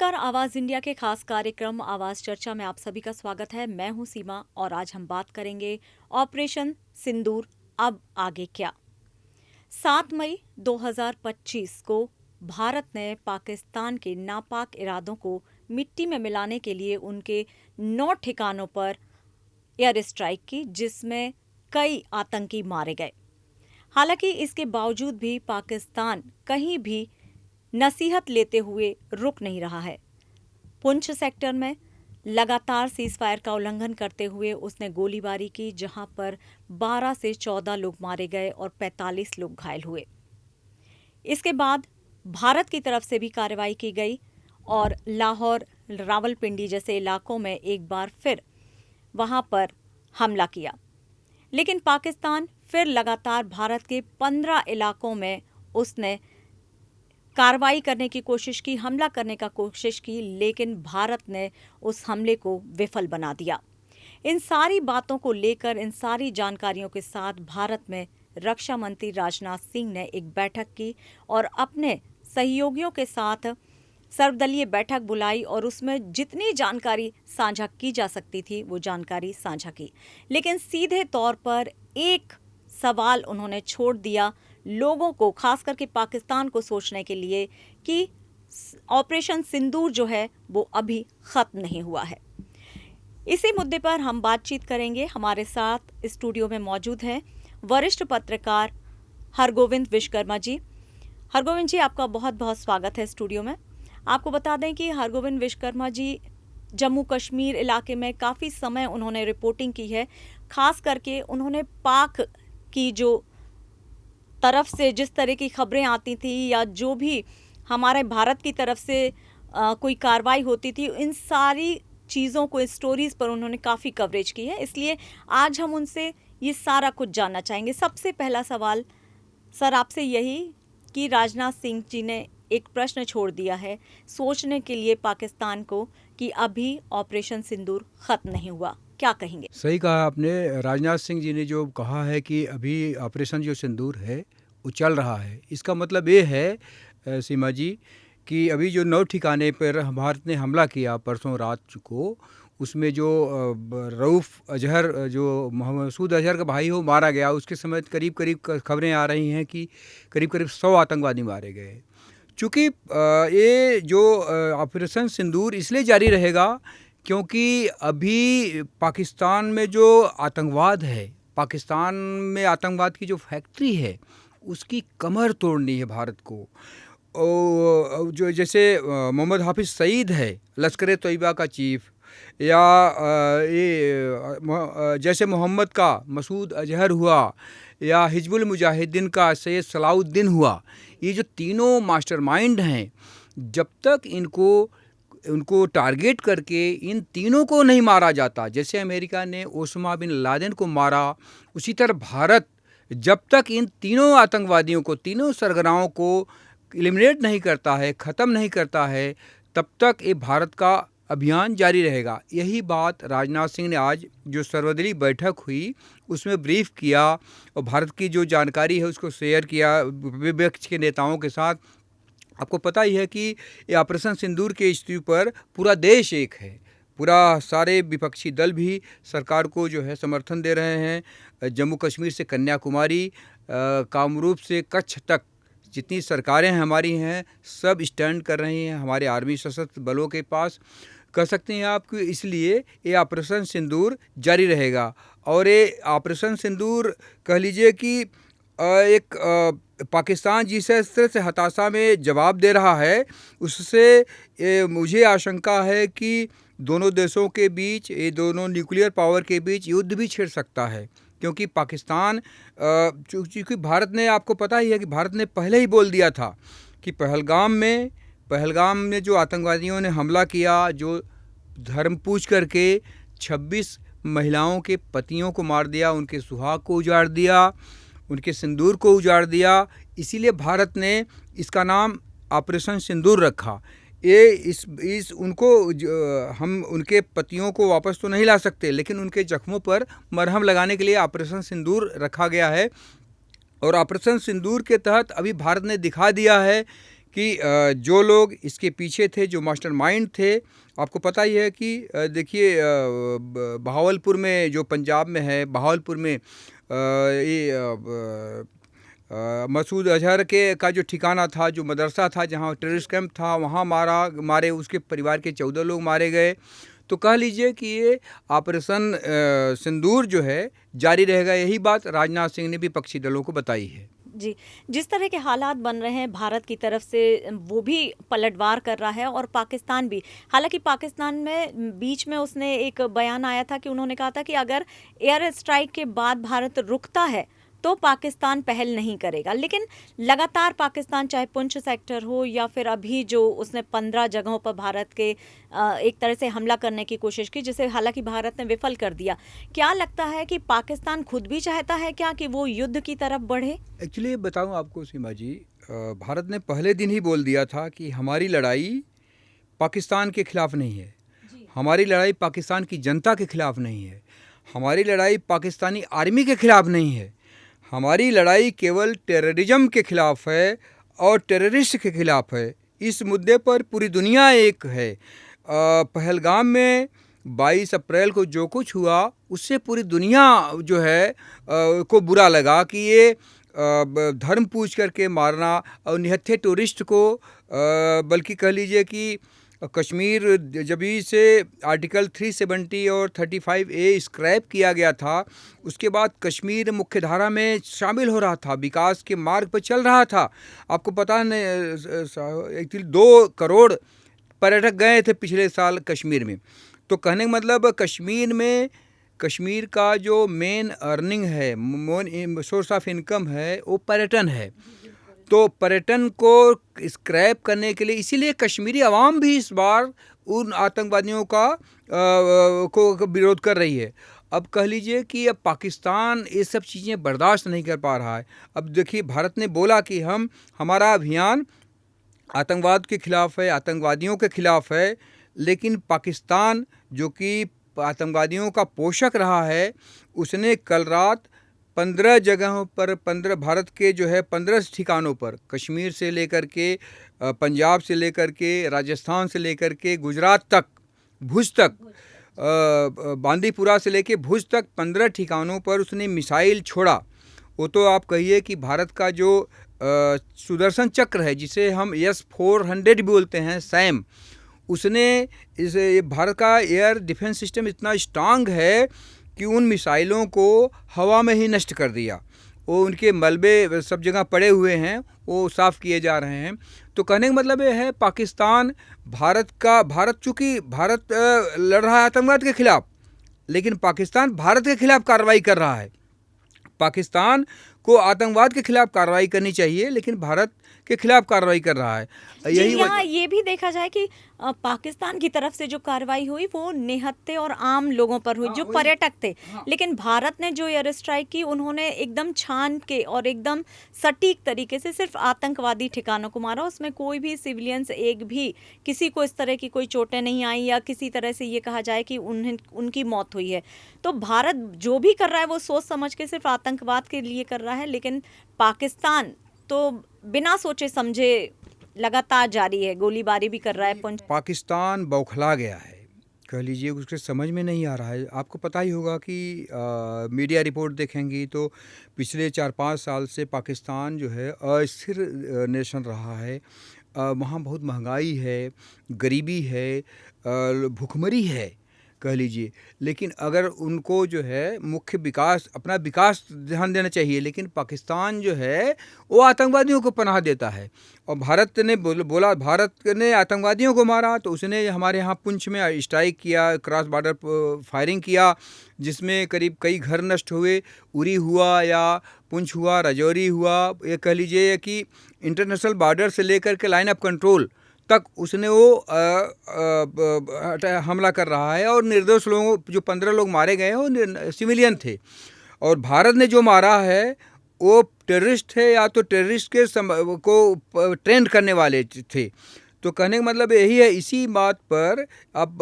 नमस्कार, आवाज इंडिया के खास कार्यक्रम आवाज चर्चा में आप सभी का स्वागत है। मैं हूं सीमा और आज हम बात करेंगे ऑपरेशन सिंदूर अब आगे क्या। 7 मई 2025 को भारत ने पाकिस्तान के नापाक इरादों को मिट्टी में मिलाने के लिए उनके 9 ठिकानों पर एयर स्ट्राइक की, जिसमें कई आतंकी मारे गए। हालांकि इसके बावजूद भी पाकिस्तान कहीं भी नसीहत लेते हुए रुक नहीं रहा है। पुंछ सेक्टर में लगातार सीजफायर का उल्लंघन करते हुए उसने गोलीबारी की, जहां पर 12 से 14 लोग मारे गए और 45 लोग घायल हुए। इसके बाद भारत की तरफ से भी कार्रवाई की गई और लाहौर, रावलपिंडी जैसे इलाकों में एक बार फिर वहां पर हमला किया। लेकिन पाकिस्तान फिर लगातार भारत के 15 इलाकों में उसने कार्रवाई करने की कोशिश की, हमला करने का कोशिश की, लेकिन भारत ने उस हमले को विफल बना दिया। इन सारी बातों को लेकर, इन सारी जानकारियों के साथ भारत में रक्षा मंत्री राजनाथ सिंह ने एक बैठक की और अपने सहयोगियों के साथ सर्वदलीय बैठक बुलाई और उसमें जितनी जानकारी साझा की जा सकती थी वो जानकारी साझा की। लेकिन सीधे तौर पर एक सवाल उन्होंने छोड़ दिया लोगों को, खास करके पाकिस्तान को सोचने के लिए कि ऑपरेशन सिंदूर जो है वो अभी खत्म नहीं हुआ है। इसी मुद्दे पर हम बातचीत करेंगे। हमारे साथ स्टूडियो में मौजूद हैं वरिष्ठ पत्रकार हरगोविंद विश्वकर्मा जी। हरगोविंद जी, आपका बहुत बहुत स्वागत है स्टूडियो में। आपको बता दें कि हरगोविंद विश्वकर्मा जी जम्मू कश्मीर इलाके में काफ़ी समय उन्होंने रिपोर्टिंग की है। खास करके उन्होंने पाक की जो तरफ से जिस तरह की खबरें आती थी या जो भी हमारे भारत की तरफ से कोई कार्रवाई होती थी, इन सारी चीज़ों को, स्टोरीज पर उन्होंने काफ़ी कवरेज की है। इसलिए आज हम उनसे ये सारा कुछ जानना चाहेंगे। सबसे पहला सवाल सर आपसे यही कि राजनाथ सिंह जी ने एक प्रश्न छोड़ दिया है सोचने के लिए पाकिस्तान को कि अभी ऑपरेशन सिंदूर खत्म नहीं हुआ, क्या कहेंगे? सही कहा आपने। राजनाथ सिंह जी ने जो कहा है कि अभी ऑपरेशन जो सिंदूर है वो चल रहा है, इसका मतलब ये है सीमा जी कि अभी जो 9 ठिकाने पर भारत ने हमला किया परसों रात को, उसमें जो रऊफ़ अजहर, जो मसूद अजहर का भाई हो, मारा गया। उसके समय करीब करीब खबरें आ रही हैं कि करीब करीब 100 आतंकवादी मारे गए। चूँकि ये जो ऑपरेशन सिंदूर इसलिए जारी रहेगा क्योंकि अभी पाकिस्तान में जो आतंकवाद है, पाकिस्तान में आतंकवाद की जो फैक्ट्री है, उसकी कमर तोड़नी है भारत को। जो जैसे मोहम्मद हाफिज़ सईद है, लश्कर तैयबा का चीफ, या जैसे मोहम्मद का मसूद अजहर हुआ, या हिजबुल मुजाहिदीन का सैयद सलाउद्दीन हुआ, ये जो तीनों मास्टरमाइंड हैं, जब तक उनको टारगेट करके इन तीनों को नहीं मारा जाता, जैसे अमेरिका ने ओसामा बिन लादेन को मारा, उसी तरह भारत जब तक इन तीनों आतंकवादियों को, तीनों सरगनाओं को एलिमिनेट नहीं करता है, ख़त्म नहीं करता है, तब तक ये भारत का अभियान जारी रहेगा। यही बात राजनाथ सिंह ने आज जो सर्वदलीय बैठक हुई उसमें ब्रीफ किया और भारत की जो जानकारी है उसको शेयर किया विपक्ष के नेताओं के साथ। आपको पता ही है कि ये ऑपरेशन सिंदूर के इश्यू पर पूरा देश एक है, पूरा सारे विपक्षी दल भी सरकार को जो है समर्थन दे रहे हैं। जम्मू कश्मीर से कन्याकुमारी, कामरूप से कच्छ तक जितनी सरकारें हमारी हैं सब स्टैंड कर रही हैं हमारे आर्मी सशस्त्र बलों के पास, कह सकते हैं आप कि इसलिए ये ऑपरेशन सिंदूर जारी रहेगा। और ये ऑपरेशन सिंदूर कह लीजिए कि एक पाकिस्तान जिस तरह से हताशा में जवाब दे रहा है, उससे मुझे आशंका है कि दोनों देशों के बीच, ये दोनों न्यूक्लियर पावर के बीच युद्ध भी छिड़ सकता है। क्योंकि पाकिस्तान, चूँकि भारत ने, आपको पता ही है कि भारत ने पहले ही बोल दिया था कि पहलगाम में जो आतंकवादियों ने हमला किया, जो धर्म पूछ करके 26 महिलाओं के पतियों को मार दिया, उनके सुहाग को उजाड़ दिया, उनके सिंदूर को उजाड़ दिया, इसीलिए भारत ने इसका नाम ऑपरेशन सिंदूर रखा। ये उनको हम उनके पतियों को वापस तो नहीं ला सकते, लेकिन उनके जख्मों पर मरहम लगाने के लिए ऑपरेशन सिंदूर रखा गया है। और ऑपरेशन सिंदूर के तहत अभी भारत ने दिखा दिया है कि जो लोग इसके पीछे थे, जो मास्टरमाइंड थे, आपको पता ही है कि देखिए बहावलपुर में, जो पंजाब में है, बहावलपुर में मसूद अजहर के का जो ठिकाना था, जो मदरसा था, जहाँ टेररिस्ट कैंप था, वहाँ मारे उसके परिवार के 14 लोग मारे गए। तो कह लीजिए कि ये ऑपरेशन सिंदूर जो है जारी रहेगा। यही बात राजनाथ सिंह ने विपक्षी दलों को बताई है। जी, जिस तरह के हालात बन रहे हैं भारत की तरफ से, वो भी पलटवार कर रहा है और पाकिस्तान भी। हालांकि पाकिस्तान में बीच में उसने एक बयान आया था कि उन्होंने कहा था कि अगर एयर स्ट्राइक के बाद भारत रुकता है तो पाकिस्तान पहल नहीं करेगा। लेकिन लगातार पाकिस्तान, चाहे पुंछ सेक्टर हो या फिर अभी जो उसने 15 जगहों पर भारत के एक तरह से हमला करने की कोशिश की, जिसे हालांकि भारत ने विफल कर दिया। क्या लगता है कि पाकिस्तान खुद भी चाहता है क्या कि वो युद्ध की तरफ बढ़े? एक्चुअली बताऊं आपको सीमा जी, भारत ने पहले दिन ही बोल दिया था कि हमारी लड़ाई पाकिस्तान के खिलाफ नहीं है, हमारी लड़ाई पाकिस्तान की जनता के खिलाफ नहीं है, हमारी लड़ाई पाकिस्तानी आर्मी के खिलाफ नहीं है, हमारी लड़ाई केवल टेररिज्म के खिलाफ है और टेररिस्ट के खिलाफ है। इस मुद्दे पर पूरी दुनिया एक है। पहलगाम में 22 अप्रैल को जो कुछ हुआ, उससे पूरी दुनिया जो है को बुरा लगा कि ये धर्म पूछ करके मारना और निहत्थे टूरिस्ट को, बल्कि कह लीजिए कि कश्मीर जब से आर्टिकल 370 और 35A स्क्रैप किया गया था, उसके बाद कश्मीर मुख्य धारा में शामिल हो रहा था, विकास के मार्ग पर चल रहा था। आपको पता नहीं 2 करोड़ पर्यटक गए थे पिछले साल कश्मीर में। तो कहने का मतलब कश्मीर का जो मेन अर्निंग है, मेन सोर्स ऑफ इनकम है, वो पर्यटन है। तो पर्यटन को स्क्रैप करने के लिए इसीलिए कश्मीरी आवाम भी इस बार उन आतंकवादियों को विरोध कर रही है। अब कह लीजिए कि अब पाकिस्तान ये सब चीज़ें बर्दाश्त नहीं कर पा रहा है। अब देखिए, भारत ने बोला कि हमारा अभियान आतंकवाद के खिलाफ है, आतंकवादियों के खिलाफ है, लेकिन पाकिस्तान जो कि आतंकवादियों का पोषक रहा है, उसने कल रात 15 जगहों पर, 15 भारत के जो है 15 ठिकानों पर, कश्मीर से लेकर के, पंजाब से लेकर के, राजस्थान से लेकर के, गुजरात तक, भुज तक, बांदीपुरा से लेकर भुज तक 15 ठिकानों पर उसने मिसाइल छोड़ा। वो तो आप कहिए कि भारत का जो सुदर्शन चक्र है, जिसे हम S-400 भी बोलते हैं, सैम, उसने भारत का एयर डिफेंस सिस्टम इतना स्ट्रांग है कि उन मिसाइलों को हवा में ही नष्ट कर दिया। वो उनके मलबे सब जगह पड़े हुए हैं, वो साफ़ किए जा रहे हैं। तो कहने का मतलब ये है, भारत चूँकि भारत लड़ रहा है आतंकवाद के खिलाफ, लेकिन पाकिस्तान भारत के खिलाफ कार्रवाई कर रहा है। पाकिस्तान को आतंकवाद के खिलाफ कार्रवाई करनी चाहिए, लेकिन भारत के खिलाफ कार्रवाई कर रहा है। यही यहाँ ये भी देखा जाए कि पाकिस्तान की तरफ से जो कार्रवाई हुई वो निहत्थे और आम लोगों पर हुई, जो पर्यटक थे। लेकिन भारत ने जो एयर स्ट्राइक की, उन्होंने एकदम छान के और एकदम सटीक तरीके से सिर्फ आतंकवादी ठिकानों को मारा। उसमें कोई भी सिविलियंस, एक भी किसी को इस तरह की कोई चोटें नहीं आई या किसी तरह से ये कहा जाए कि उनकी मौत हुई है। तो भारत जो भी कर रहा है वो सोच समझ के सिर्फ आतंकवाद के लिए कर रहा है, लेकिन पाकिस्तान तो बिना सोचे समझे लगातार जारी है, गोलीबारी भी कर रहा है। पाकिस्तान बौखला गया है, कह लीजिए, उसके समझ में नहीं आ रहा है। आपको पता ही होगा कि मीडिया रिपोर्ट देखेंगी तो पिछले 4-5 साल से पाकिस्तान जो है अस्थिर नेशन रहा है। वहाँ बहुत महंगाई है, गरीबी है, भुखमरी है, कह लीजिए। लेकिन अगर उनको जो है मुख्य अपना विकास ध्यान देना चाहिए, लेकिन पाकिस्तान जो है वो आतंकवादियों को पनाह देता है। और भारत ने बोला भारत ने आतंकवादियों को मारा, तो उसने हमारे यहाँ पुंछ में स्ट्राइक किया, क्रॉस बॉर्डर फायरिंग किया, जिसमें करीब कई घर नष्ट हुए। उरी हुआ या पुंछ हुआ, राजौरी हुआ, ये कह लीजिए कि इंटरनेशनल बॉर्डर से लेकर के लाइन ऑफ कंट्रोल तक उसने वो हमला कर रहा है। और निर्दोष लोगों, जो 15 लोग मारे गए हैं, वो सिविलियन थे। और भारत ने जो मारा है वो टेररिस्ट थे, या तो टेररिस्ट को ट्रेंड करने वाले थे। तो कहने का मतलब यही है। इसी बात पर अब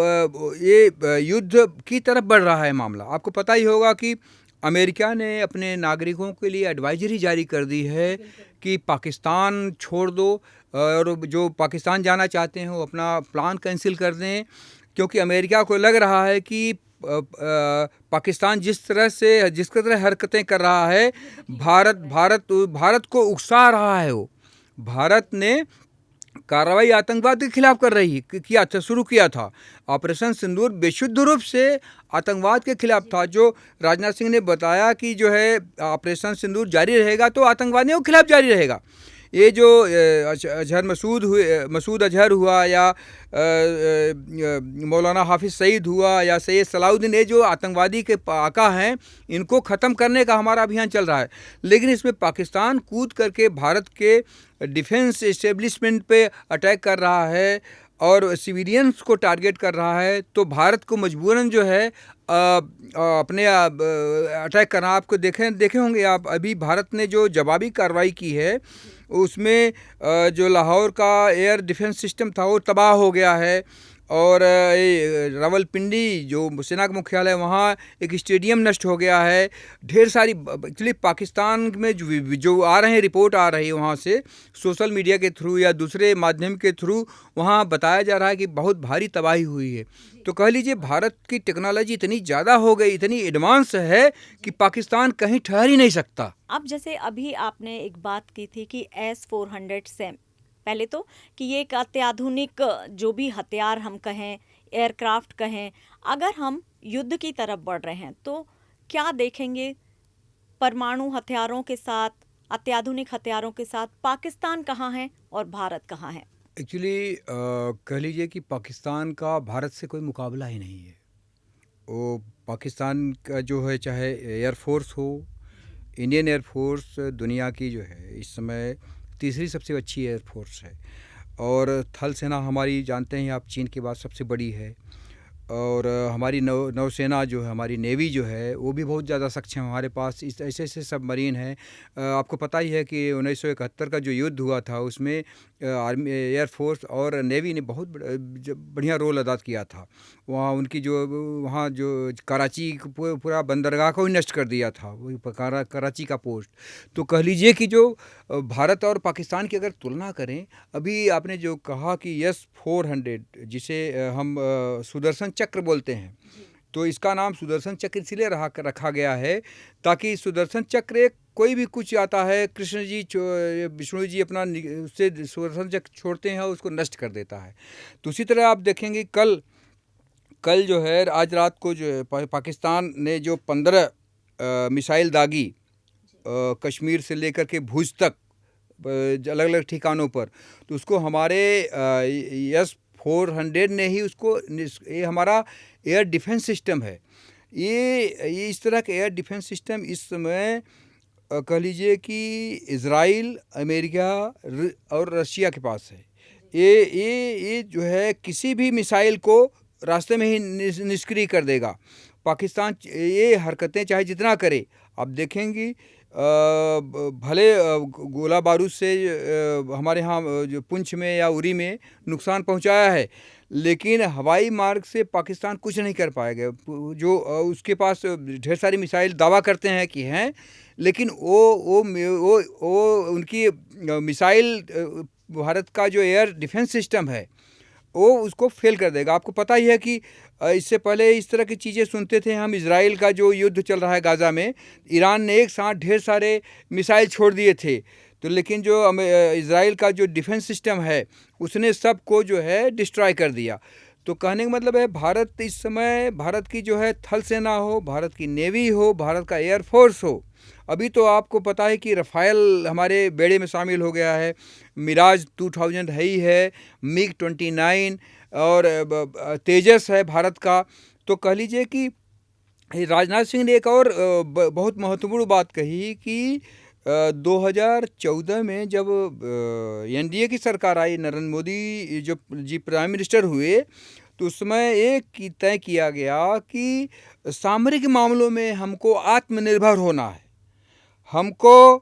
ये युद्ध की तरफ बढ़ रहा है मामला। आपको पता ही होगा कि अमेरिका ने अपने नागरिकों के लिए एडवाइजरी जारी कर दी है कि पाकिस्तान छोड़ दो, और जो पाकिस्तान जाना चाहते हैं वो अपना प्लान कैंसिल कर दें, क्योंकि अमेरिका को लग रहा है कि पाकिस्तान जिस तरह हरकतें कर रहा है, भारत को उकसा रहा है। वो भारत ने कार्रवाई आतंकवाद के खिलाफ कर रही किया था, शुरू किया था। ऑपरेशन सिंदूर बेशुद्ध रूप से आतंकवाद के खिलाफ था। जो राजनाथ सिंह ने बताया कि जो है ऑपरेशन सिंदूर जारी रहेगा तो आतंकवादियों के खिलाफ जारी रहेगा। ये जो मसूद अजहर हुआ या मौलाना हाफिज़ सईद हुआ या सैयद सलाउद्दीन, ये जो आतंकवादी के आका हैं, इनको ख़त्म करने का हमारा अभियान चल रहा है। लेकिन इसमें पाकिस्तान कूद करके भारत के डिफेंस एस्टेब्लिशमेंट पे अटैक कर रहा है और सिविलियंस को टारगेट कर रहा है, तो भारत को मजबूरन जो है अपने अटैक करना। आपको देखे होंगे आप, अभी भारत ने जो जवाबी कार्रवाई की है उसमें जो लाहौर का एयर डिफेंस सिस्टम था वो तबाह हो गया है, और रावलपिंडी जो सेना का मुख्यालय है वहाँ एक स्टेडियम नष्ट हो गया है। ढेर सारी एक्चुअली पाकिस्तान में जो आ रहे हैं, रिपोर्ट आ रही है वहाँ से सोशल मीडिया के थ्रू या दूसरे माध्यम के थ्रू, वहाँ बताया जा रहा है कि बहुत भारी तबाही हुई है। तो कह लीजिए भारत की टेक्नोलॉजी इतनी ज़्यादा हो गई, इतनी एडवांस है कि पाकिस्तान कहीं ठहर ही नहीं सकता। अब जैसे अभी आपने एक बात की थी कि S-400 सैम, पहले तो कि ये एक अत्याधुनिक जो भी हथियार हम कहें, एयरक्राफ्ट कहें, अगर हम युद्ध की तरफ बढ़ रहे हैं तो क्या देखेंगे? परमाणु हथियारों के साथ, अत्याधुनिक हथियारों के साथ पाकिस्तान कहाँ है और भारत कहाँ है? एक्चुअली कह लीजिए कि पाकिस्तान का भारत से कोई मुकाबला ही नहीं है। वो पाकिस्तान का जो है, चाहे एयरफोर्स हो, इंडियन एयरफोर्स दुनिया की जो है इस समय तीसरी सबसे अच्छी एयरफोर्स है, और थल सेना हमारी जानते हैं आप, चीन के बाद सबसे बड़ी है। और हमारी नौसेना जो है, हमारी नेवी जो है वो भी बहुत ज़्यादा सक्षम है। हमारे पास इस ऐसे सबमरीन हैं। आपको पता ही है कि 1971 का जो युद्ध हुआ था उसमें आर्मी, एयरफोर्स और नेवी ने बहुत बढ़िया रोल अदा किया था। वहाँ जो कराची पूरा बंदरगाह को ही नष्ट कर दिया था, वही कराची का पोस्ट। तो कह लीजिए कि जो भारत और पाकिस्तान की अगर तुलना करें, अभी आपने जो कहा कि S-400 जिसे हम सुदर्शन चक्र बोलते हैं, तो इसका नाम सुदर्शन चक्र इसलिए रखा गया है ताकि सुदर्शन चक्र एक कोई भी कुछ आता है, कृष्ण जी विष्णु जी अपना उससे सुदर्शन चक्र छोड़ते हैं और उसको नष्ट कर देता है। तो उसी तरह आप देखेंगे कल जो है, आज रात को जो है पाकिस्तान ने जो 15 मिसाइल दागी कश्मीर से लेकर के भुज तक अलग अलग ठिकानों पर, तो उसको हमारे S-400 ने ही उसको, ये हमारा एयर डिफेंस सिस्टम है। ये इस तरह के एयर डिफेंस सिस्टम इस समय कह लीजिए कि इज़राइल, अमेरिका और रशिया के पास है। ये जो है किसी भी मिसाइल को रास्ते में ही निष्क्रिय कर देगा। पाकिस्तान ये हरकतें चाहे जितना करे, आप देखेंगी भले गोला बारूद से हमारे यहाँ जो पुंछ में या उरी में नुकसान पहुँचाया है, लेकिन हवाई मार्ग से पाकिस्तान कुछ नहीं कर पाएगा। जो उसके पास ढेर सारी मिसाइल दावा करते हैं कि हैं, लेकिन वो उनकी मिसाइल, भारत का जो एयर डिफेंस सिस्टम है वो उसको फेल कर देगा। आपको पता ही है कि इससे पहले इस तरह की चीज़ें सुनते थे हम, इजराइल का जो युद्ध चल रहा है गाज़ा में, ईरान ने एक साथ ढेर सारे मिसाइल छोड़ दिए थे, तो लेकिन जो इजराइल का जो डिफेंस सिस्टम है उसने सबको जो है डिस्ट्रॉय कर दिया। तो कहने का मतलब है, भारत इस समय, भारत की जो है थल सेना हो, भारत की नेवी हो, भारत का एयरफोर्स हो, अभी तो आपको पता है कि रफ़ाइल हमारे बेड़े में शामिल हो गया है, मिराज 2000 है ही है, MiG-29 और तेजस है भारत का। तो कह लीजिए कि राजनाथ सिंह ने एक और बहुत महत्वपूर्ण बात कही कि 2014 में जब NDA की सरकार आई, नरेंद्र मोदी जो प्राइम मिनिस्टर हुए, तो उस समय एक तय किया गया कि सामरिक मामलों में हमको आत्मनिर्भर होना है। हमको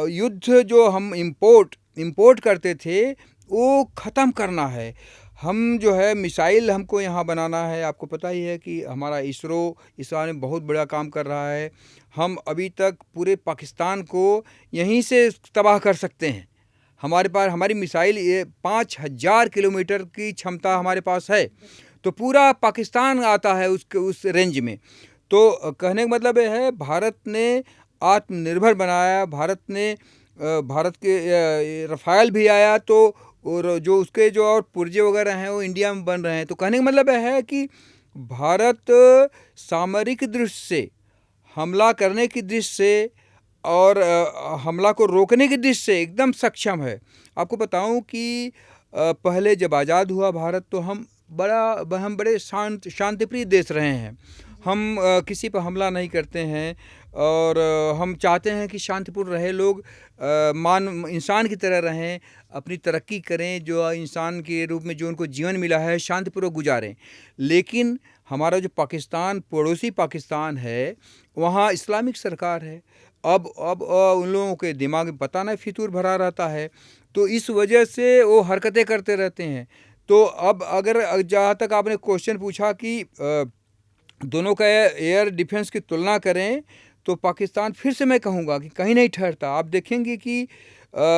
युद्ध जो हम इम्पोर्ट करते थे वो ख़त्म करना है। हम जो है मिसाइल हमको यहाँ बनाना है। आपको पता ही है कि हमारा इसरो इस बारे में बहुत बड़ा काम कर रहा है। हम अभी तक पूरे पाकिस्तान को यहीं से तबाह कर सकते हैं। हमारे पास हमारी मिसाइल ये 5000 किलोमीटर की क्षमता हमारे पास है, तो पूरा पाकिस्तान आता है उस रेंज में। तो कहने का मतलब ये है, भारत ने आत्मनिर्भर बनाया, भारत के रफ़ाल भी आया, तो और जो उसके जो और पुर्जे वगैरह हैं वो इंडिया में बन रहे हैं। तो कहने का मतलब यह है कि भारत सामरिक दृष्टि से, हमला करने की दृष्टि से और हमला को रोकने की दृष्टि से एकदम सक्षम है। आपको बताऊं कि पहले जब आज़ाद हुआ भारत, तो हम बड़े शांतिप्रिय देश रहे हैं। हम किसी पर हमला नहीं करते हैं, और हम चाहते हैं कि शांतिपूर्ण रहे लोग, इंसान की तरह रहें, अपनी तरक्की करें, जो इंसान के रूप में जो उनको जीवन मिला है शांतिपूर्वक गुजारें। लेकिन हमारा जो पाकिस्तान, पड़ोसी पाकिस्तान है, वहाँ इस्लामिक सरकार है। अब उन लोगों के दिमाग में पता नहीं फितूर भरा रहता है, तो इस वजह से वो हरकतें करते रहते हैं। तो अब अगर जहाँ तक आपने क्वेश्चन पूछा कि दोनों का एयर डिफेंस की तुलना करें, तो पाकिस्तान फिर से मैं कहूँगा कि कहीं नहीं ठहरता। आप देखेंगे कि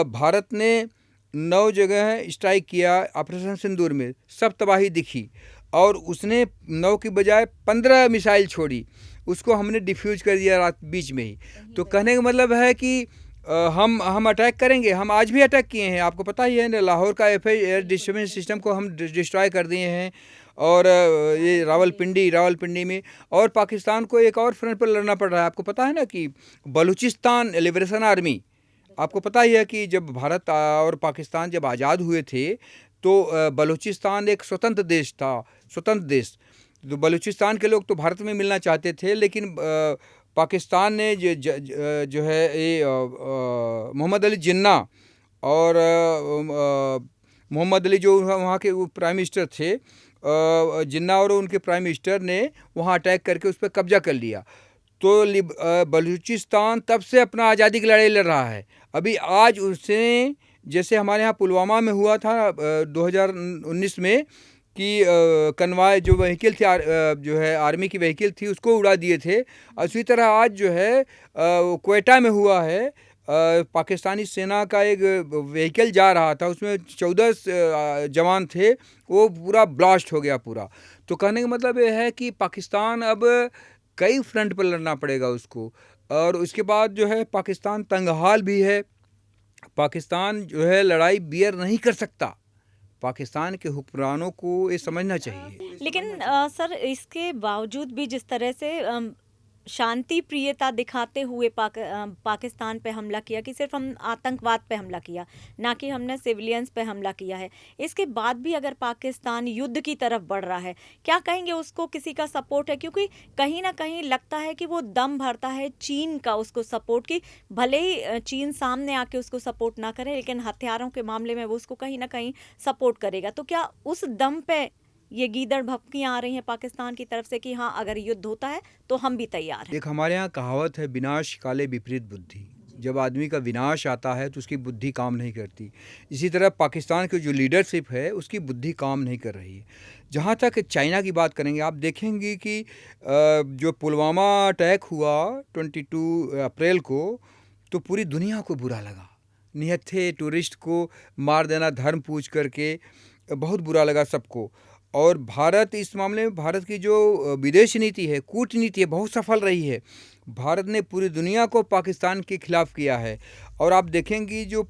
भारत ने 9 जगह स्ट्राइक किया ऑपरेशन सिंदूर में, सब तबाही दिखी, और उसने 9 की बजाय 15 मिसाइल छोड़ी, उसको हमने डिफ्यूज कर दिया रात बीच में ही। तो कहने का मतलब है कि हम अटैक करेंगे। हम आज भी अटैक किए हैं, आपको पता ही है, लाहौर का एयर डिस्ट्रीब्यूशन सिस्टम को हम डिस्ट्रॉय कर दिए हैं, और ये रावलपिंडी में, और पाकिस्तान को एक और फ्रंट पर लड़ना पड़ रहा है। आपको पता है ना कि बलूचिस्तान लिबरेशन आर्मी, आपको पता ही है कि जब भारत और पाकिस्तान जब आज़ाद हुए थे, तो बलूचिस्तान एक स्वतंत्र देश। तो बलूचिस्तान के लोग तो भारत में मिलना चाहते थे, लेकिन पाकिस्तान ने जो है ये मोहम्मद अली जिन्ना और मोहम्मद अली जो वहाँ के प्राइम मिनिस्टर थे, जिन्ना और उनके प्राइम मिनिस्टर ने वहाँ अटैक करके उस पर कब्जा कर लिया। तो बलूचिस्तान तब से अपना आज़ादी की लड़ाई लड़ रहा है। अभी आज उसने, जैसे हमारे यहाँ पुलवामा में हुआ था 2019 में, कि कन्वाय जो व्हीकल थी, जो है आर्मी की व्हीकल थी, उसको उड़ा दिए थे। उसी तरह आज जो है क्वेटा में हुआ है, पाकिस्तानी सेना का एक व्हीकल जा रहा था, उसमें 14 जवान थे, वो पूरा ब्लास्ट हो गया पूरा। तो कहने का मतलब ये है कि पाकिस्तान अब कई फ्रंट पर लड़ना पड़ेगा उसको, और उसके बाद जो है पाकिस्तान तंगहाल भी है। पाकिस्तान जो है लड़ाई बियर नहीं कर सकता। पाकिस्तान के हुक्मरानों को ये समझना चाहिए। लेकिन सर, इसके बावजूद भी जिस तरह से शांति प्रियता दिखाते हुए पाकिस्तान पे हमला किया, कि सिर्फ हम आतंकवाद पे हमला किया, ना कि हमने सिविलियंस पे हमला किया है, इसके बाद भी अगर पाकिस्तान युद्ध की तरफ बढ़ रहा है, क्या कहेंगे उसको किसी का सपोर्ट है? क्योंकि कहीं ना कहीं लगता है कि वो दम भरता है चीन का उसको सपोर्ट, की भले ही चीन सामने आके उसको सपोर्ट ना करे, लेकिन हथियारों के मामले में वो उसको कहीं ना कहीं सपोर्ट करेगा। तो क्या उस दम पे ये गीदड़ भभकियां आ रही हैं पाकिस्तान की तरफ से कि हाँ, अगर युद्ध होता है तो हम भी तैयार हैं? एक हमारे यहाँ कहावत है, विनाश काले विपरीत बुद्धि। जब आदमी का विनाश आता है तो उसकी बुद्धि काम नहीं करती। इसी तरह पाकिस्तान की जो लीडरशिप है उसकी बुद्धि काम नहीं कर रही है। जहाँ तक चाइना की बात करेंगे, आप देखेंगे कि जो पुलवामा अटैक हुआ 22 अप्रैल को, तो पूरी दुनिया को बुरा लगा। निहत्थे टूरिस्ट को मार देना धर्म पूछ करके, बहुत बुरा लगा सबको। और भारत इस मामले में, भारत की जो विदेश नीति है, कूटनीति है, बहुत सफल रही है। भारत ने पूरी दुनिया को पाकिस्तान के खिलाफ किया है, और आप देखेंगे जो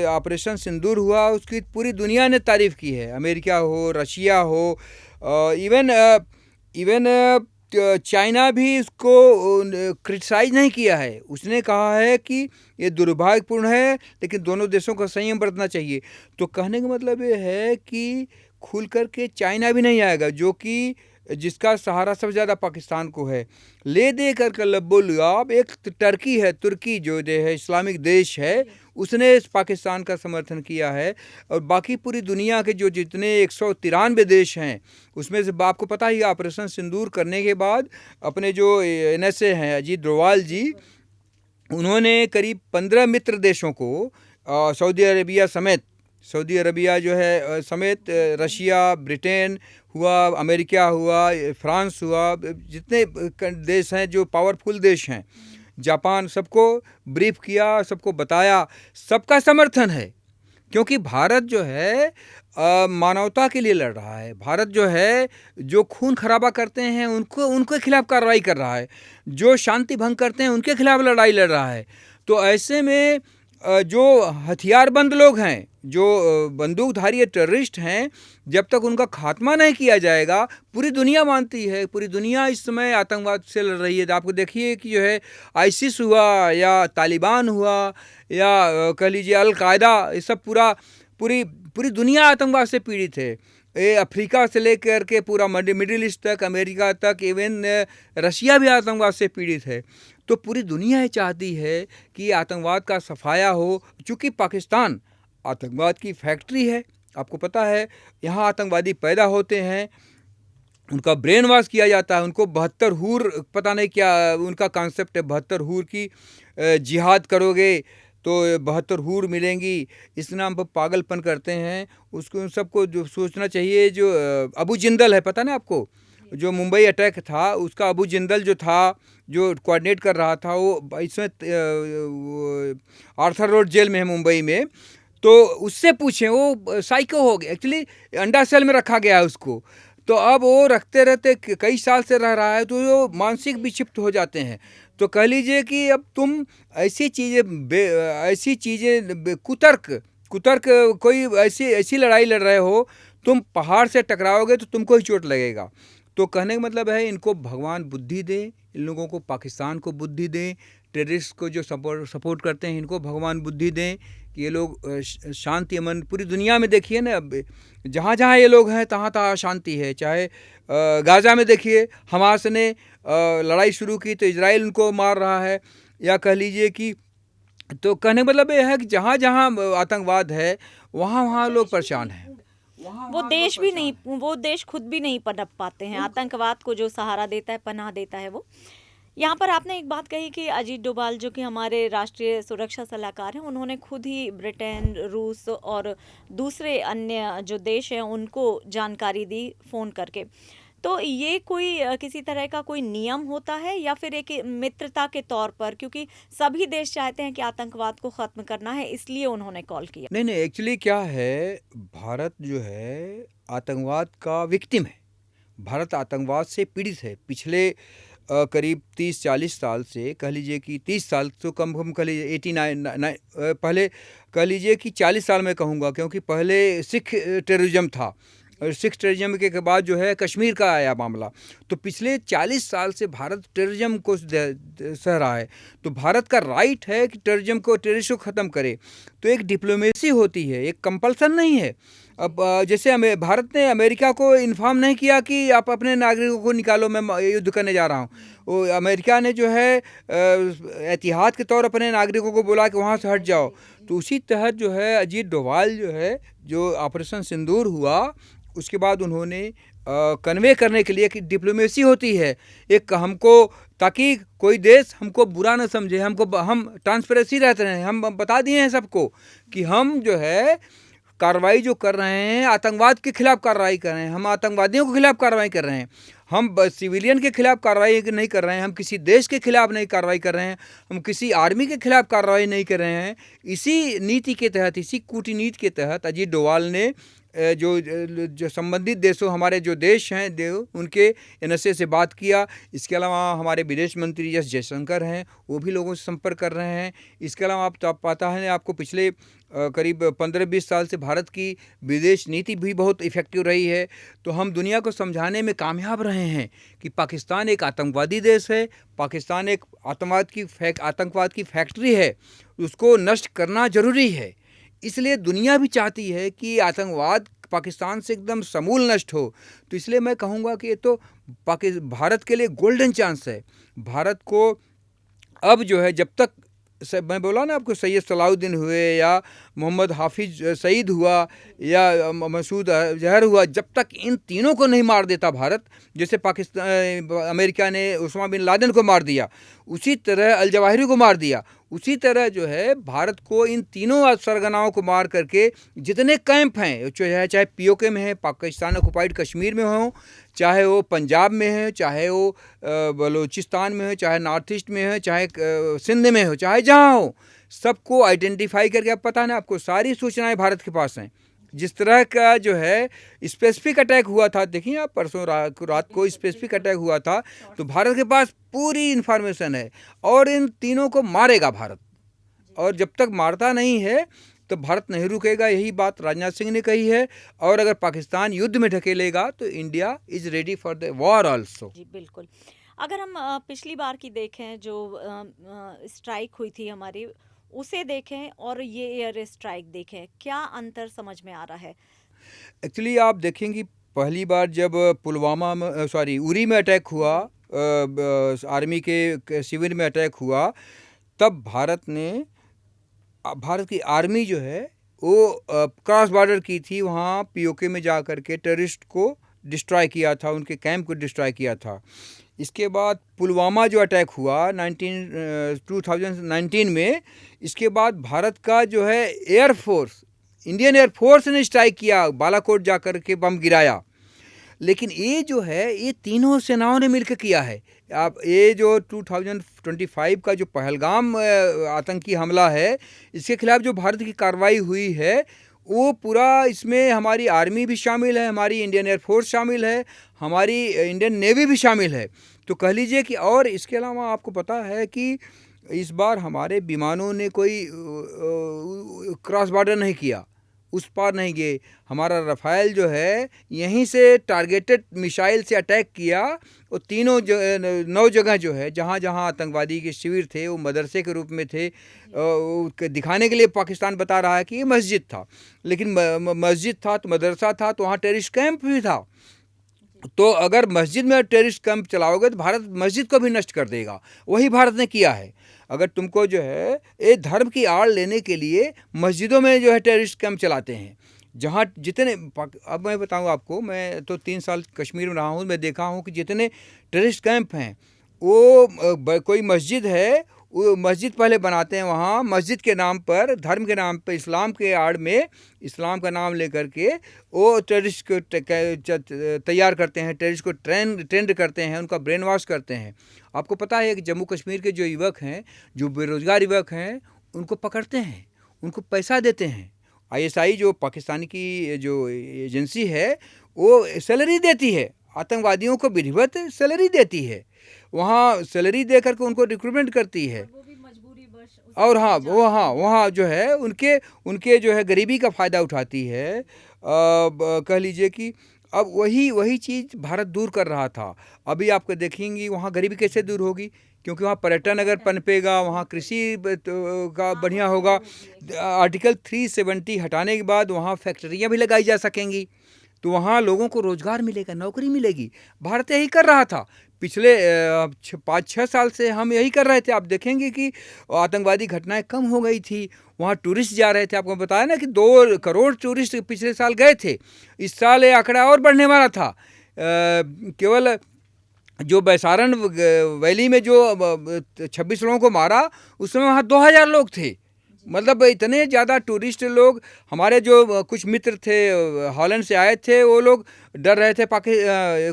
ऑपरेशन सिंदूर हुआ उसकी पूरी दुनिया ने तारीफ़ की है। अमेरिका हो, रशिया हो, इवन चाइना भी इसको क्रिटिसाइज नहीं किया है। उसने कहा है कि ये दुर्भाग्यपूर्ण है, लेकिन दोनों देशों का संयम बरतना चाहिए। तो कहने का मतलब ये है कि खुल कर के चाइना भी नहीं आएगा, जो कि जिसका सहारा सबसे ज़्यादा पाकिस्तान को है। ले दे कर लब्बो लुआब, एक टर्की है, तुर्की जो है इस्लामिक देश है, उसने पाकिस्तान का समर्थन किया है। और बाकी पूरी दुनिया के जो जितने 193 देश हैं, उसमें से आपको पता ही, ऑपरेशन सिंदूर करने के बाद अपने जो NSA हैं अजीत डोवाल जी, उन्होंने करीब 15 मित्र देशों को, सऊदी अरबिया जो है समेत, रशिया, ब्रिटेन हुआ, अमेरिका हुआ, फ्रांस हुआ, जितने देश हैं जो पावरफुल देश हैं, जापान, सबको ब्रीफ किया, सबको बताया, सबका समर्थन है। क्योंकि भारत जो है मानवता के लिए लड़ रहा है। भारत जो है जो खून खराबा करते हैं उनके खिलाफ कार्रवाई कर रहा है, जो शांति भंग करते हैं उनके खिलाफ लड़ाई लड़ रहा है। तो ऐसे में जो हथियारबंद लोग हैं, जो बंदूकधारी टेररिस्ट हैं, जब तक उनका खात्मा नहीं किया जाएगा, पूरी दुनिया मानती है, पूरी दुनिया इस समय आतंकवाद से लड़ रही है। तो आपको देखिए कि जो है आईसिस हुआ या तालिबान हुआ या कह लीजिए अलकायदा, ये सब पूरी पूरी दुनिया आतंकवाद से पीड़ित है। ये अफ्रीका से लेकर के पूरा मिडिल ईस्ट तक, अमेरिका तक, इवन रशिया भी आतंकवाद से पीड़ित है। तो पूरी दुनिया ये चाहती है कि आतंकवाद का सफाया हो, चूँकि पाकिस्तान आतंकवाद की फैक्ट्री है। आपको पता है यहाँ आतंकवादी पैदा होते हैं, उनका ब्रेन वॉश किया जाता है, उनको 72 हूर, पता नहीं क्या उनका कॉन्सेप्ट है, 72 हूर की जिहाद करोगे तो 72 हूर मिलेंगी, इस नाम पर पागलपन करते हैं। उसको उन सबको जो सोचना चाहिए। जो अबू जिंदल है, पता ना आपको, जो मुंबई अटैक था, उसका अबू जिंदल जो था, जो कोऑर्डिनेट कर रहा था, वो इसमें आर्थर रोड जेल में है मुंबई में। तो उससे पूछें, वो साइको हो गया, एक्चुअली अंडा सेल में रखा गया है उसको। तो अब वो रखते रहते कई साल से रह रहा है, तो वो मानसिक विक्षिप्त हो जाते हैं। तो कह लीजिए कि अब तुम ऐसी चीज़ें कुतर्क कोई ऐसी लड़ाई लड़ रहे हो, तुम पहाड़ से टकराओगे तो तुमको ही चोट लगेगा। तो कहने का मतलब है, इनको भगवान बुद्धि दे, इन लोगों को, पाकिस्तान को बुद्धि दें, टेररिस्ट को जो सपोर्ट करते हैं इनको भगवान बुद्धि दें कि ये लोग शांति अमन, पूरी दुनिया में देखिए ना, अब जहाँ जहाँ ये लोग हैं तहाँ तहाँ शांति है। चाहे गाज़ा में देखिए, हमास ने लड़ाई शुरू की तो इजराइल उनको मार रहा है, या कह लीजिए कि, तो कहने का मतलब ये है कि जहाँ जहाँ आतंकवाद है वहाँ वहाँ लोग परेशान हैं। वो देश खुद भी नहीं पनप पाते हैं। आतंकवाद को जो सहारा देता है, पनाह देता है वो। यहाँ पर आपने एक बात कही कि अजीत डोभाल जो कि हमारे राष्ट्रीय सुरक्षा सलाहकार हैं, उन्होंने खुद ही ब्रिटेन, रूस और दूसरे अन्य जो देश हैं उनको जानकारी दी फ़ोन करके। तो ये कोई किसी तरह का कोई नियम होता है या फिर एक मित्रता के तौर पर, क्योंकि सभी देश चाहते हैं कि आतंकवाद को ख़त्म करना है, इसलिए उन्होंने कॉल किया? नहीं, एक्चुअली क्या है, भारत जो है आतंकवाद का विक्टिम है। भारत आतंकवाद से पीड़ित है। पिछले करीब 30-40 साल से, कह लीजिए कि 30 साल तो कम कह लीजिए 89 पहले कह लीजिए कि 40 साल मैं कहूँगा, क्योंकि पहले सिख टेररिज्म था, और सिख टेररिज्म के बाद जो है कश्मीर का आया मामला। तो पिछले 40 साल से भारत टेररिज्म को सह रहा है। तो भारत का राइट है कि टेररिस्ट को ख़त्म करे। तो एक डिप्लोमेसी होती है, एक कंपल्सन नहीं है। अब जैसे भारत ने अमेरिका को इन्फॉर्म नहीं किया कि आप अपने नागरिकों को निकालो, मैं युद्ध करने जा रहा हूँ। वो अमेरिका ने जो है एहतियात के तौर अपने नागरिकों को बोला कि वहाँ से हट जाओ। तो उसी तहत जो है अजीत डोभाल जो है, जो ऑपरेशन सिंदूर हुआ, उसके बाद उन्होंने कन्वे करने के लिए कि डिप्लोमेसी होती है एक, हमको, ताकि कोई देश हमको बुरा न समझे, हम ट्रांसपेरेंसी रहते हैं। हम बता दिए हैं सबको कि हम जो है कार्रवाई जो कर रहे हैं, आतंकवाद के खिलाफ कार्रवाई कर रहे हैं, हम आतंकवादियों के खिलाफ कार्रवाई कर रहे हैं, हम सिविलियन के खिलाफ कार्रवाई नहीं कर रहे हैं, हम किसी देश के खिलाफ नहीं कार्रवाई कर रहे हैं, हम किसी आर्मी के खिलाफ कार्रवाई नहीं कर रहे हैं। इसी नीति के तहत, इसी कूटनीति के तहत अजीत डोभाल ने जो संबंधित देशों, हमारे जो देश हैं उनके एनएसए से बात किया। इसके अलावा हमारे विदेश मंत्री एस जयशंकर हैं, वो भी लोगों से संपर्क कर रहे हैं। इसके अलावा आप पता है आपको, पिछले करीब 15-20 साल से भारत की विदेश नीति भी बहुत इफ़ेक्टिव रही है। तो हम दुनिया को समझाने में कामयाब रहे हैं कि पाकिस्तान एक आतंकवादी देश है, पाकिस्तान एक आतंकवाद की फैक्ट्री है, उसको नष्ट करना ज़रूरी है। इसलिए दुनिया भी चाहती है कि आतंकवाद पाकिस्तान से एकदम समूल नष्ट हो। तो इसलिए मैं कहूँगा कि ये तो भारत के लिए गोल्डन चांस है। भारत को अब जो है, जब तक मैं बोला ना आपको, सैयद सलाउद्दीन हुए या मोहम्मद हाफिज सईद हुआ या मसूद अजहर हुआ, जब तक इन तीनों को नहीं मार देता भारत, जैसे अमेरिका ने उस्मा बिन लादेन को मार दिया, उसी तरह अल जवाहिरी को मार दिया, उसी तरह जो है भारत को इन तीनों सरगनाओं को मार करके, जितने कैंप हैं, चाहे पीओके में है, पाकिस्तान ऑक्युपाइड कश्मीर में हो, चाहे वो पंजाब में है, चाहे वो बलूचिस्तान में हो, चाहे नॉर्थ ईस्ट में हो, चाहे सिंध में हो, चाहे जहाँ हो, सबको आइडेंटिफाई करके, अब पता ना आपको, सारी सूचनाएं भारत के पास हैं। जिस तरह का जो है स्पेसिफिक अटैक हुआ था, देखिए आप परसों रात को स्पेसिफिक अटैक हुआ था, तो भारत के पास पूरी इन्फॉर्मेशन है और इन तीनों को मारेगा भारत। और जब तक मारता नहीं है तो भारत नहीं रुकेगा, यही बात राजनाथ सिंह ने कही है। और अगर पाकिस्तान युद्ध में ढकेलेगा तो India is ready for the war also. जी बिल्कुल। अगर हम पिछली बार की देखें जो स्ट्राइक हुई थी हमारी, उसे देखें और ये एयर स्ट्राइक देखें, क्या अंतर समझ में आ रहा है? एक्चुअली आप देखेंगे पहली बार जब पुलवामा में, सॉरी, उरी में अटैक हुआ, आर्मी के शिविर में अटैक हुआ, तब भारत की आर्मी जो है वो क्रॉस बॉर्डर की थी, वहाँ पीओके में जा कर के टेररिस्ट को डिस्ट्रॉय किया था, उनके कैंप को डिस्ट्रॉय किया था। इसके बाद पुलवामा जो अटैक हुआ 2019 में, इसके बाद भारत का जो है एयरफोर्स, इंडियन एयरफोर्स ने स्ट्राइक किया, बालाकोट जा कर के बम गिराया। लेकिन ये जो है ये तीनों सेनाओं ने मिलकर किया है। आप ये जो 2025 का जो पहलगाम आतंकी हमला है, इसके खिलाफ जो भारत की कार्रवाई हुई है, वो पूरा, इसमें हमारी आर्मी भी शामिल है, हमारी इंडियन एयरफोर्स शामिल है, हमारी इंडियन नेवी भी शामिल है। तो कह लीजिए कि, और इसके अलावा आपको पता है कि इस बार हमारे विमानों ने कोई क्रॉस बॉर्डर नहीं किया, उस पार नहीं गए। हमारा रफाल जो है यहीं से टारगेटेड मिसाइल से अटैक किया। वो तीनों 9 जगह जो है, जहाँ जहाँ आतंकवादी के शिविर थे, वो मदरसे के रूप में थे। दिखाने के लिए पाकिस्तान बता रहा है कि ये मस्जिद था, लेकिन मस्जिद था तो मदरसा था, तो वहाँ टेररिस्ट कैंप भी था। तो अगर मस्जिद में टेररिस्ट कैंप चलाओगे तो भारत मस्जिद को भी नष्ट कर देगा। वही भारत ने किया है। अगर तुमको जो है ये धर्म की आड़ लेने के लिए मस्जिदों में जो है टेररिस्ट कैंप चलाते हैं, जहाँ जितने, अब मैं बताऊँ आपको, मैं तो 3 साल कश्मीर में रहा हूँ, मैं देखा हूँ कि जितने टेररिस्ट कैंप हैं, वो कोई मस्जिद है, वो मस्जिद पहले बनाते हैं, वहाँ मस्जिद के नाम पर, धर्म के नाम पर, इस्लाम के आड़ में, इस्लाम का नाम लेकर के वो टेररिस्ट को तैयार करते हैं, टेररिस्ट को ट्रेंड करते हैं, उनका ब्रेन वॉश करते हैं। आपको पता है कि जम्मू कश्मीर के जो युवक हैं, जो बेरोजगार युवक हैं, उनको पकड़ते हैं, उनको पैसा देते हैं। ISI जो पाकिस्तानी की जो एजेंसी है, वो सैलरी देती है, आतंकवादियों को विधिवत सैलरी देती है, वहाँ सैलरी दे करके उनको रिक्रूटमेंट करती है। वो भी मजबूरीवश, और हाँ, वो वहाँ जो है उनके जो है गरीबी का फ़ायदा उठाती है। कह लीजिए कि अब वही चीज़ भारत दूर कर रहा था। अभी आपको देखेंगी वहाँ गरीबी कैसे दूर होगी, क्योंकि वहाँ पर्यटन अगर पनपेगा, वहाँ कृषि का बढ़िया होगा। आर्टिकल 370 हटाने के बाद वहाँ फैक्ट्रियाँ भी लगाई जा सकेंगी, तो वहाँ लोगों को रोज़गार मिलेगा, नौकरी मिलेगी। भारत यही कर रहा था पिछले 5-6 साल से, हम यही कर रहे थे। आप देखेंगे कि आतंकवादी घटनाएं कम हो गई थी, वहाँ टूरिस्ट जा रहे थे। आपको बताया ना कि 2 करोड़ टूरिस्ट पिछले साल गए थे। इस साल ये आंकड़ा और बढ़ने वाला था। केवल जो बैसारन वैली में जो 26 लोगों को मारा, उसमें वहाँ 2000 लोग थे। मतलब इतने ज़्यादा टूरिस्ट लोग। हमारे जो कुछ मित्र थे हॉलैंड से आए थे, वो लोग डर रहे थे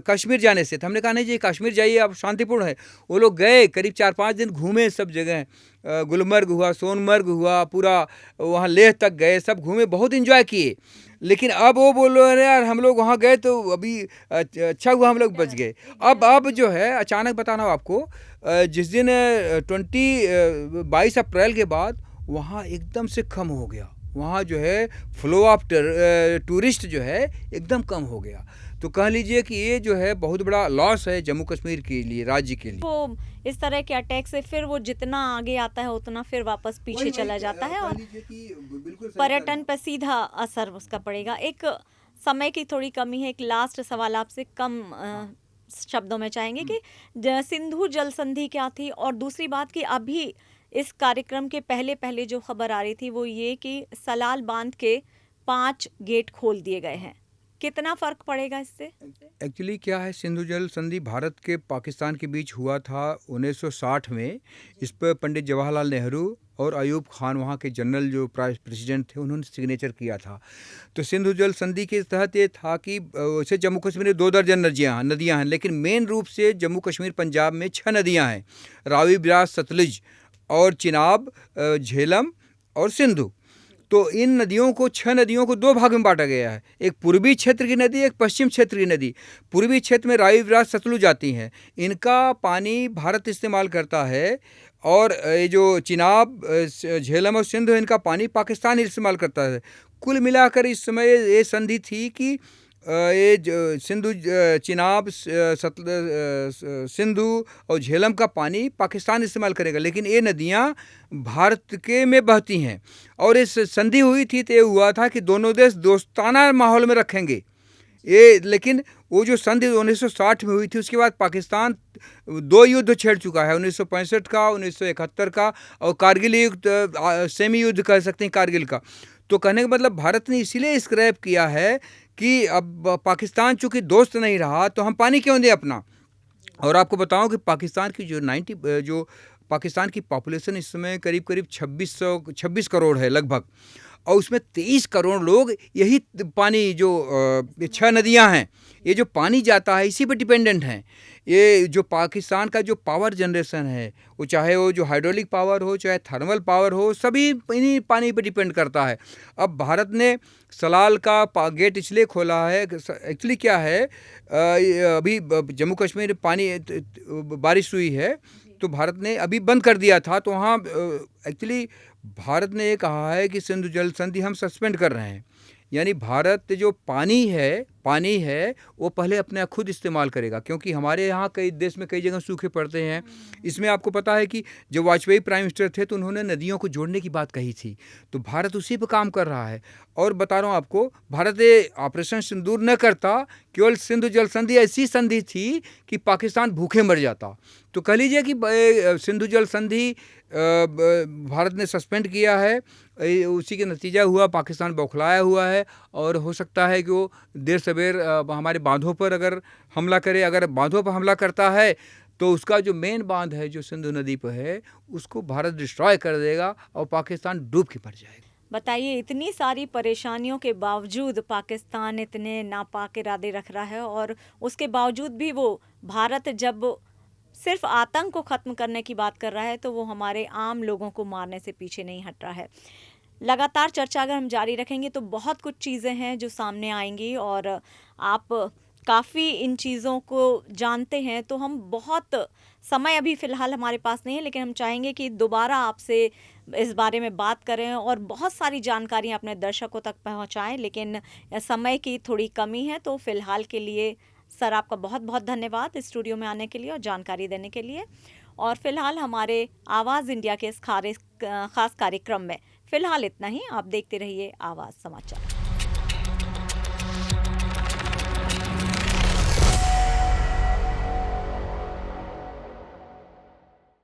कश्मीर जाने से। तो हमने कहा नहीं जी, कश्मीर जाइए, आप शांतिपूर्ण है। वो लोग गए, करीब 4-5 दिन घूमे सब जगह, गुलमर्ग हुआ, सोनमर्ग हुआ, पूरा वहाँ लेह तक गए, सब घूमे, बहुत इन्जॉय किए। लेकिन अब वो बोल रहे हैं यार हम लोग वहाँ गए तो अभी अच्छा हुआ हम लोग बच गए। अब जो है अचानक बताना आपको, जिस दिन 22 अप्रैल के बाद वहाँ एकदम से कम हो गया। वहाँ जो है फ्लो ऑफ टूरिस्ट जो है एकदम कम हो गया। तो कह लीजिए कि ये जो है बहुत बड़ा लॉस है जम्मू कश्मीर के लिए, राज्य के लिए। वो इस तरह के अटैक से फिर वो जितना आगे आता है उतना फिर वापस पीछे चला जाता है, और पर्यटन पर सीधा असर उसका पड़ेगा। एक समय की थोड़ी कमी है, एक लास्ट सवाल आपसे कम शब्दों में चाहेंगे कि सिंधु जल संधि क्या थी, और दूसरी बात कि अभी इस कार्यक्रम के पहले जो खबर आ रही थी वो ये कि सलाल बांध के 5 गेट खोल दिए गए हैं। कितना फर्क पड़ेगा इससे? एक्चुअली क्या है, सिंधु जल संधि भारत के पाकिस्तान के बीच हुआ था 1960 में। इस पर पंडित जवाहरलाल नेहरू और अयूब खान, वहाँ के जनरल जो प्रेसिडेंट थे, उन्होंने सिग्नेचर किया था। तो सिंधु जल संधि के तहत ये था कि वैसे जम्मू कश्मीर में 2 दर्जन नदियाँ हैं, लेकिन मेन रूप से जम्मू कश्मीर पंजाब में 6 नदियाँ हैं, रावी, ब्यास, सतलुज और चिनाब, झेलम और सिंधु। तो इन नदियों को 6 नदियों को 2 भाग में बांटा गया है, एक पूर्वी क्षेत्र की नदी, एक पश्चिम क्षेत्र की नदी। पूर्वी क्षेत्र में रावी, ब्यास, सतलुज आती हैं, इनका पानी भारत इस्तेमाल करता है, और ये जो चिनाब, झेलम और सिंधु, इनका पानी पाकिस्तान इस्तेमाल करता है। कुल मिलाकर इस समय ये संधि थी कि ये सिंधु, चिनाब, सिंधु और झेलम का पानी पाकिस्तान इस्तेमाल करेगा, लेकिन ये नदियाँ भारत के में बहती हैं। और इस संधि हुई थी तो ये हुआ था कि दोनों देश दोस्ताना माहौल में रखेंगे ये, लेकिन वो जो संधि 1960 में हुई थी, उसके बाद पाकिस्तान 2 युद्ध छेड़ चुका है, 1965 का, 1971 का, और कारगिल युद्ध, सेमी युद्ध कह सकते हैं कारगिल का। तो कहने का मतलब भारत ने इसीलिए स्क्रैप किया है कि अब पाकिस्तान चूँकि दोस्त नहीं रहा तो हम पानी क्यों दें अपना। और आपको बताऊं कि पाकिस्तान की जो पाकिस्तान की पॉपुलेशन इस समय करीब करीब 26 करोड़ है लगभग, और उसमें 23 करोड़ लोग यही पानी, जो 6 नदियां हैं, ये जो पानी जाता है इसी पर डिपेंडेंट हैं। ये जो पाकिस्तान का जो पावर जनरेशन है, वो चाहे वो जो हाइड्रोलिक पावर हो, चाहे थर्मल पावर हो, सभी इन्हीं पानी पर डिपेंड करता है। अब भारत ने सलाल का गेट इसलिए खोला है, एक्चुअली क्या है, अभी जम्मू कश्मीर में पानी बारिश हुई है तो भारत ने अभी बंद कर दिया था, तो वहाँ एक्चुअली भारत ने ये कहा है कि सिंधु जल संधि हम सस्पेंड कर रहे हैं। यानी भारत जो पानी है वो पहले अपने खुद इस्तेमाल करेगा, क्योंकि हमारे यहाँ कई देश में कई जगह सूखे पड़ते हैं। इसमें आपको पता है कि जब वाजपेयी प्राइम मिनिस्टर थे तो उन्होंने नदियों को जोड़ने की बात कही थी, तो भारत उसी पर काम कर रहा है। और बता रहा हूँ आपको, भारत ये ऑपरेशन सिंदूर न करता, केवल सिंधु जल संधि ऐसी संधि थी कि पाकिस्तान भूखे मर जाता। तो कह लीजिए कि सिंधु जल संधि भारत ने सस्पेंड किया है, उसी के नतीजा हुआ पाकिस्तान बौखलाया हुआ है, और हो सकता है कि वो देर सवेर हमारे बांधों पर अगर हमला करे। अगर बांधों पर हमला करता है तो उसका जो मेन बांध है जो सिंधु नदी पर है, उसको भारत डिस्ट्रॉय कर देगा और पाकिस्तान डूब के मर जाएगा। बताइए, इतनी सारी परेशानियों के बावजूद पाकिस्तान इतने नापाक इरादे रख रहा है, और उसके बावजूद भी वो भारत जब सिर्फ आतंक को ख़त्म करने की बात कर रहा है तो वो हमारे आम लोगों को मारने से पीछे नहीं हट रहा है। लगातार चर्चा अगर हम जारी रखेंगे तो बहुत कुछ चीज़ें हैं जो सामने आएंगी, और आप काफ़ी इन चीज़ों को जानते हैं, तो हम बहुत समय अभी फ़िलहाल हमारे पास नहीं है, लेकिन हम चाहेंगे कि दोबारा आपसे इस बारे में बात करें और बहुत सारी जानकारियाँ अपने दर्शकों तक पहुँचाएँ, लेकिन समय की थोड़ी कमी है। तो फ़िलहाल के लिए सर आपका बहुत बहुत धन्यवाद स्टूडियो में आने के लिए और जानकारी देने के लिए। और फिलहाल हमारे आवाज़ इंडिया के इस खास कार्यक्रम में फ़िलहाल इतना ही। आप देखते रहिए आवाज़ समाचार।